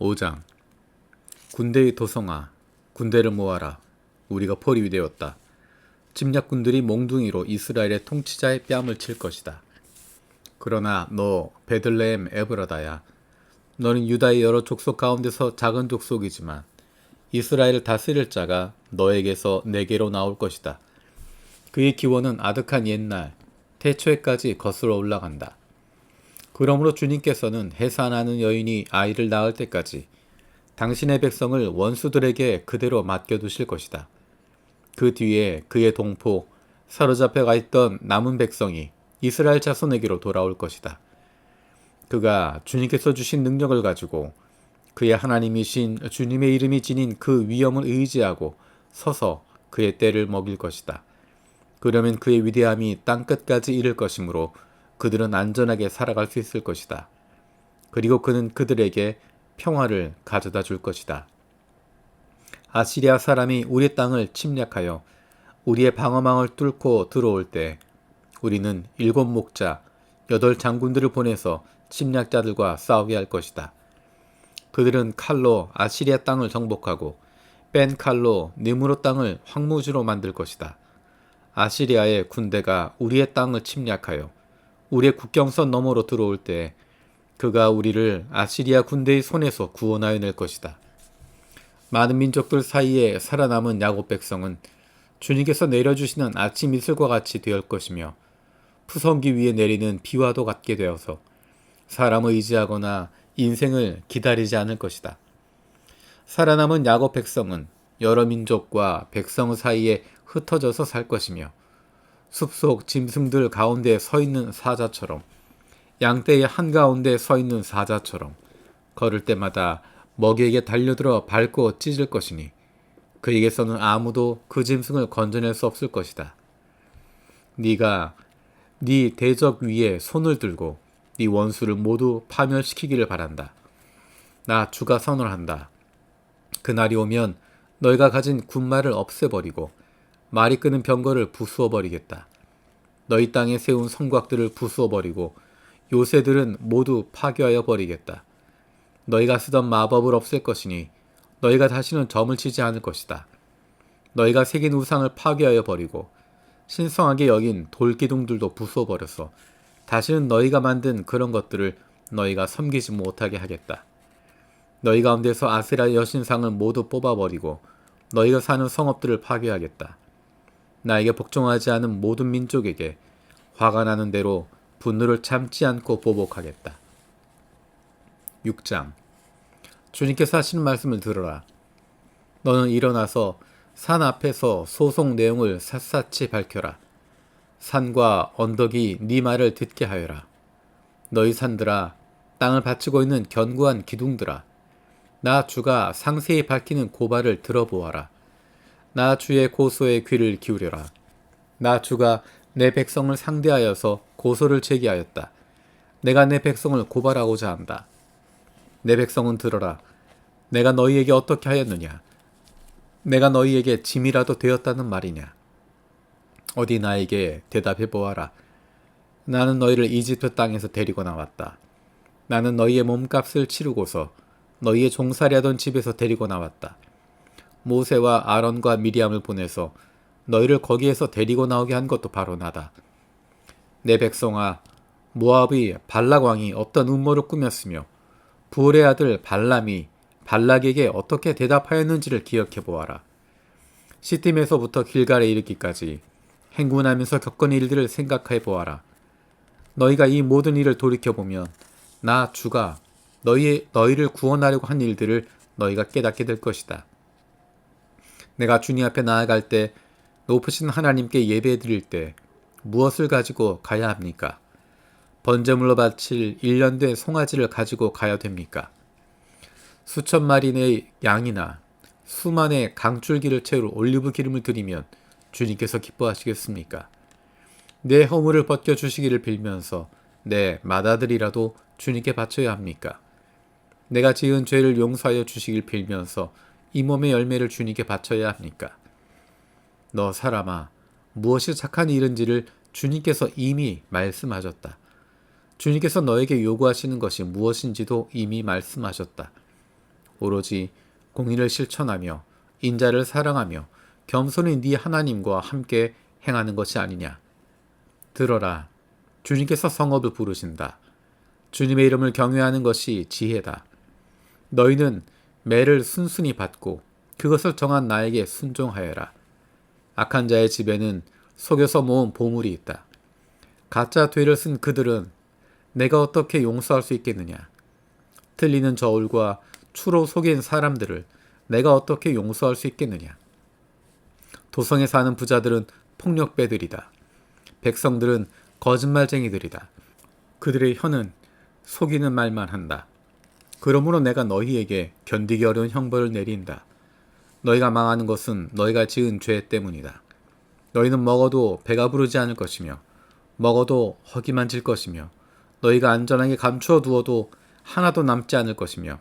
5장. 군대의 도성아, 군대를 모아라. 우리가 포립이 되었다. 침략군들이 몽둥이로 이스라엘의 통치자의 뺨을 칠 것이다. 그러나 너 베들레헴 에브라다야, 너는 유다의 여러 족속 가운데서 작은 족속이지만 이스라엘을 다스릴 자가 너에게서 내게로 나올 것이다. 그의 기원은 아득한 옛날 태초에까지 거슬러 올라간다. 그러므로 주님께서는 해산하는 여인이 아이를 낳을 때까지 당신의 백성을 원수들에게 그대로 맡겨두실 것이다. 그 뒤에 그의 동포, 사로잡혀가 있던 남은 백성이 이스라엘 자손에게로 돌아올 것이다. 그가 주님께서 주신 능력을 가지고 그의 하나님이신 주님의 이름이 지닌 그 위엄을 의지하고 서서 그의 때를 먹일 것이다. 그러면 그의 위대함이 땅끝까지 이를 것이므로 그들은 안전하게 살아갈 수 있을 것이다. 그리고 그는 그들에게 평화를 가져다 줄 것이다. 아시리아 사람이 우리 땅을 침략하여 우리의 방어망을 뚫고 들어올 때 우리는 7 목자, 8 장군들을 보내서 침략자들과 싸우게 할 것이다. 그들은 칼로 아시리아 땅을 정복하고 뺀 칼로 느므로 땅을 황무지로 만들 것이다. 아시리아의 군대가 우리의 땅을 침략하여 우리의 국경선 너머로 들어올 때 그가 우리를 아시리아 군대의 손에서 구원하여 낼 것이다. 많은 민족들 사이에 살아남은 야곱 백성은 주님께서 내려주시는 아침 이슬과 같이 되었을 것이며 푸성기 위에 내리는 비와도 같게 되어서 사람을 의지하거나 인생을 기다리지 않을 것이다. 살아남은 야곱 백성은 여러 민족과 백성 사이에 흩어져서 살 것이며 숲속 짐승들 가운데 서 있는 사자처럼 양떼의 한가운데 서 있는 사자처럼 걸을 때마다 먹이에게 달려들어 밟고 찢을 것이니 그에게서는 아무도 그 짐승을 건져낼 수 없을 것이다. 네가 네 대적 위에 손을 들고 네 원수를 모두 파멸시키기를 바란다. 나 주가 선언한다. 그날이 오면 너희가 가진 군말을 없애버리고 말이 끄는 병거를 부수어버리겠다. 너희 땅에 세운 성곽들을 부수어버리고 요새들은 모두 파괴하여 버리겠다. 너희가 쓰던 마법을 없앨 것이니 너희가 다시는 점을 치지 않을 것이다. 너희가 새긴 우상을 파괴하여 버리고 신성하게 여긴 돌기둥들도 부수어버려서 다시는 너희가 만든 그런 것들을 너희가 섬기지 못하게 하겠다. 너희 가운데서 아세라 여신상을 모두 뽑아버리고 너희가 사는 성읍들을 파괴하겠다. 나에게 복종하지 않은 모든 민족에게 화가 나는 대로 분노를 참지 않고 보복하겠다. 6장. 주님께서 하시는 말씀을 들어라. 너는 일어나서 산 앞에서 소송 내용을 샅샅이 밝혀라. 산과 언덕이 네 말을 듣게 하여라. 너희 산들아, 땅을 바치고 있는 견고한 기둥들아, 나 주가 상세히 밝히는 고발을 들어보아라. 나 주의 고소에 귀를 기울여라. 나 주가 내 백성을 상대하여서 고소를 제기하였다. 내가 내 백성을 고발하고자 한다. 내 백성은 들어라. 내가 너희에게 어떻게 하였느냐? 내가 너희에게 짐이라도 되었다는 말이냐? 어디 나에게 대답해 보아라. 나는 너희를 이집트 땅에서 데리고 나왔다. 나는 너희의 몸값을 치르고서 너희의 종살이 하던 집에서 데리고 나왔다. 모세와 아론과 미리암을 보내서 너희를 거기에서 데리고 나오게 한 것도 바로 나다. 내 백성아, 모압의 발락 왕이 어떤 음모를 꾸몄으며 부올의 아들 발람이 발락에게 어떻게 대답하였는지를 기억해 보아라. 시팀에서부터 길갈에 이르기까지 행군하면서 겪은 일들을 생각해 보아라. 너희가 이 모든 일을 돌이켜보면 나 주가 너희를 구원하려고 한 일들을 너희가 깨닫게 될 것이다. 내가 주님 앞에 나아갈 때 높으신 하나님께 예배드릴 때 무엇을 가지고 가야 합니까? 번제물로 바칠 1년 된 송아지를 가지고 가야 됩니까? 수천 마리의 양이나 수만의 강줄기를 채울 올리브 기름을 드리면 주님께서 기뻐하시겠습니까? 내 허물을 벗겨주시기를 빌면서 내 맏아들이라도 주님께 바쳐야 합니까? 내가 지은 죄를 용서하여 주시길 빌면서 이 몸의 열매를 주님께 바쳐야 합니까? 너 사람아, 무엇이 착한 일인지를 주님께서 이미 말씀하셨다. 주님께서 너에게 요구하시는 것이 무엇인지도 이미 말씀하셨다. 오로지 공의를 실천하며 인자를 사랑하며 겸손히 네 하나님과 함께 행하는 것이 아니냐. 들어라. 주님께서 성읍을 부르신다. 주님의 이름을 경외하는 것이 지혜다. 너희는 매를 순순히 받고 그것을 정한 나에게 순종하여라. 악한 자의 집에는 속여서 모은 보물이 있다. 가짜 되를 쓴 그들은 내가 어떻게 용서할 수 있겠느냐. 틀리는 저울과 추로 속인 사람들을 내가 어떻게 용서할 수 있겠느냐. 도성에 사는 부자들은 폭력배들이다. 백성들은 거짓말쟁이들이다. 그들의 혀는 속이는 말만 한다. 그러므로 내가 너희에게 견디기 어려운 형벌을 내린다. 너희가 망하는 것은 너희가 지은 죄 때문이다. 너희는 먹어도 배가 부르지 않을 것이며 먹어도 허기만 질 것이며 너희가 안전하게 감추어 두어도 하나도 남지 않을 것이며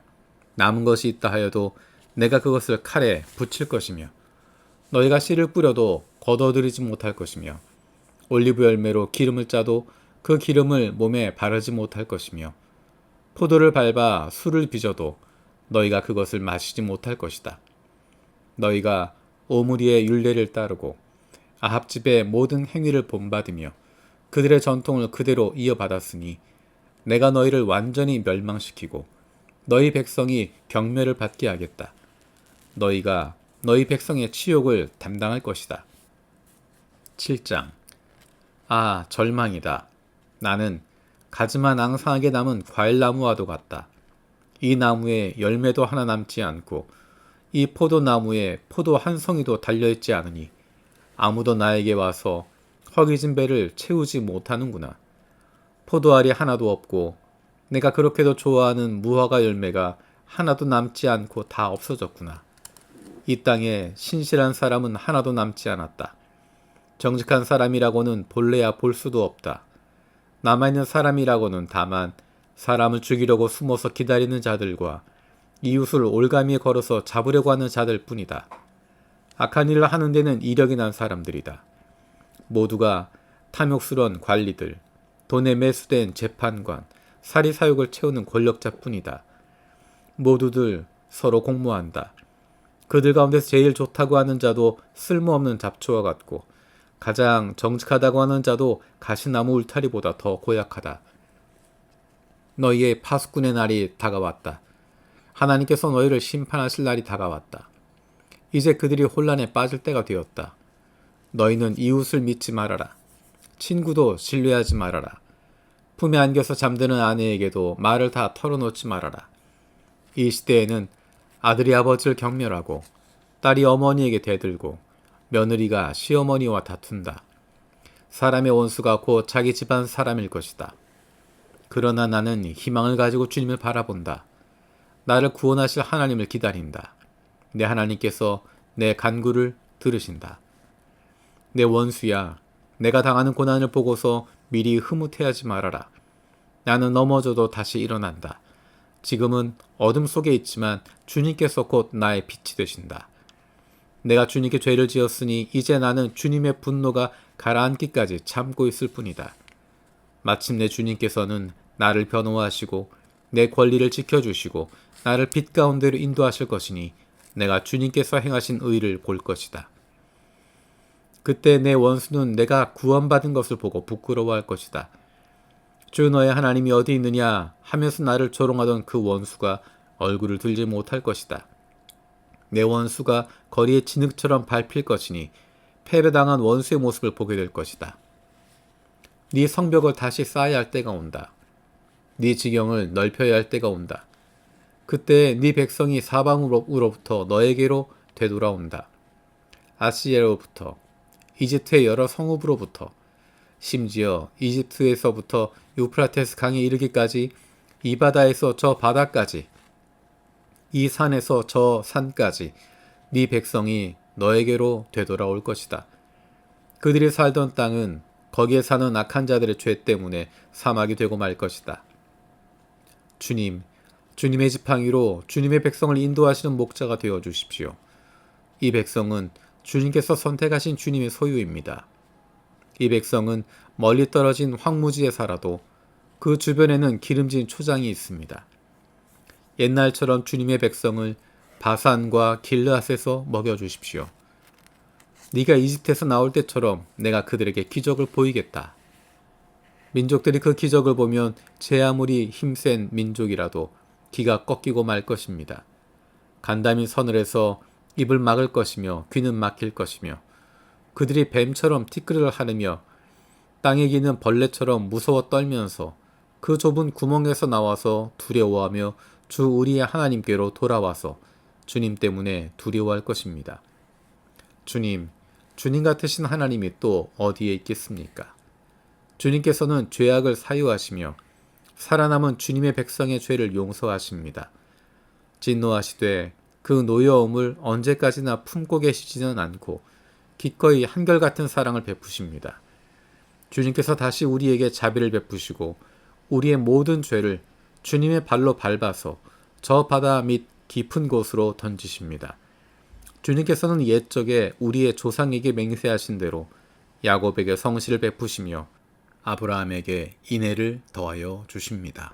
남은 것이 있다 하여도 내가 그것을 칼에 붙일 것이며 너희가 씨를 뿌려도 걷어들이지 못할 것이며 올리브 열매로 기름을 짜도 그 기름을 몸에 바르지 못할 것이며 포도를 밟아 술을 빚어도 너희가 그것을 마시지 못할 것이다. 너희가 오므리의 율례를 따르고 아합집의 모든 행위를 본받으며 그들의 전통을 그대로 이어받았으니 내가 너희를 완전히 멸망시키고 너희 백성이 경멸을 받게 하겠다. 너희가 너희 백성의 치욕을 담당할 것이다. 7장. 아, 절망이다. 나는 가지만 앙상하게 남은 과일나무와도 같다. 이 나무에 열매도 하나 남지 않고 이 포도나무에 포도 한 송이도 달려있지 않으니 아무도 나에게 와서 허기진 배를 채우지 못하는구나. 포도알이 하나도 없고 내가 그렇게도 좋아하는 무화과 열매가 하나도 남지 않고 다 없어졌구나. 이 땅에 신실한 사람은 하나도 남지 않았다. 정직한 사람이라고는 본래야 볼 수도 없다. 남아있는 사람이라고는 다만 사람을 죽이려고 숨어서 기다리는 자들과 이웃을 올가미에 걸어서 잡으려고 하는 자들 뿐이다. 악한 일을 하는 데는 이력이 난 사람들이다. 모두가 탐욕스러운 관리들, 돈에 매수된 재판관, 사리사욕을 채우는 권력자뿐이다. 모두들 서로 공모한다. 그들 가운데서 제일 좋다고 하는 자도 쓸모없는 잡초와 같고 가장 정직하다고 하는 자도 가시나무 울타리보다 더 고약하다. 너희의 파수꾼의 날이 다가왔다. 하나님께서 너희를 심판하실 날이 다가왔다. 이제 그들이 혼란에 빠질 때가 되었다. 너희는 이웃을 믿지 말아라. 친구도 신뢰하지 말아라. 품에 안겨서 잠드는 아내에게도 말을 다 털어놓지 말아라. 이 시대에는 아들이 아버지를 경멸하고 딸이 어머니에게 대들고 며느리가 시어머니와 다툰다. 사람의 원수가 곧 자기 집안 사람일 것이다. 그러나 나는 희망을 가지고 주님을 바라본다. 나를 구원하실 하나님을 기다린다. 내 하나님께서 내 간구를 들으신다. 내 원수야, 내가 당하는 고난을 보고서 미리 흐뭇해하지 말아라. 나는 넘어져도 다시 일어난다. 지금은 어둠 속에 있지만 주님께서 곧 나의 빛이 되신다. 내가 주님께 죄를 지었으니 이제 나는 주님의 분노가 가라앉기까지 참고 있을 뿐이다. 마침내 주님께서는 나를 변호하시고 내 권리를 지켜주시고 나를 빛 가운데로 인도하실 것이니 내가 주님께서 행하신 의를 볼 것이다. 그때 내 원수는 내가 구원받은 것을 보고 부끄러워할 것이다. 주 너의 하나님이 어디 있느냐 하면서 나를 조롱하던 그 원수가 얼굴을 들지 못할 것이다. 내 원수가 거리에 진흙처럼 밟힐 것이니 패배당한 원수의 모습을 보게 될 것이다. 네 성벽을 다시 쌓아야 할 때가 온다. 네 지경을 넓혀야 할 때가 온다. 그때 네 백성이 사방으로부터 너에게로 되돌아온다. 아시리아로부터, 이집트의 여러 성읍으로부터, 심지어 이집트에서부터 유프라테스 강에 이르기까지 이 바다에서 저 바다까지, 이 산에서 저 산까지 네 백성이 너에게로 되돌아올 것이다. 그들이 살던 땅은 거기에 사는 악한 자들의 죄 때문에 사막이 되고 말 것이다. 주님의 지팡이로 주님의 백성을 인도하시는 목자가 되어 주십시오. 이 백성은 주님께서 선택하신 주님의 소유입니다. 이 백성은 멀리 떨어진 황무지에 살아도 그 주변에는 기름진 초장이 있습니다. 옛날처럼 주님의 백성을 바산과 길르앗에서 먹여주십시오. 네가 이집트에서 나올 때처럼 내가 그들에게 기적을 보이겠다. 민족들이 그 기적을 보면 제 아무리 힘센 민족이라도 귀가 꺾이고 말 것입니다. 간담이 서늘해서 입을 막을 것이며 귀는 막힐 것이며 그들이 뱀처럼 티끌을 하르며 땅에 기는 벌레처럼 무서워 떨면서 그 좁은 구멍에서 나와서 두려워하며 주 우리의 하나님께로 돌아와서 주님 때문에 두려워할 것입니다. 주님 같으신 하나님이 또 어디에 있겠습니까? 주님께서는 죄악을 사유하시며 살아남은 주님의 백성의 죄를 용서하십니다. 진노하시되 그 노여움을 언제까지나 품고 계시지는 않고 기꺼이 한결같은 사랑을 베푸십니다. 주님께서 다시 우리에게 자비를 베푸시고 우리의 모든 죄를 주님의 발로 밟아서 저 바다 밑 깊은 곳으로 던지십니다. 주님께서는 옛적에 우리의 조상에게 맹세하신 대로 야곱에게 성실을 베푸시며 아브라함에게 인애를 더하여 주십니다.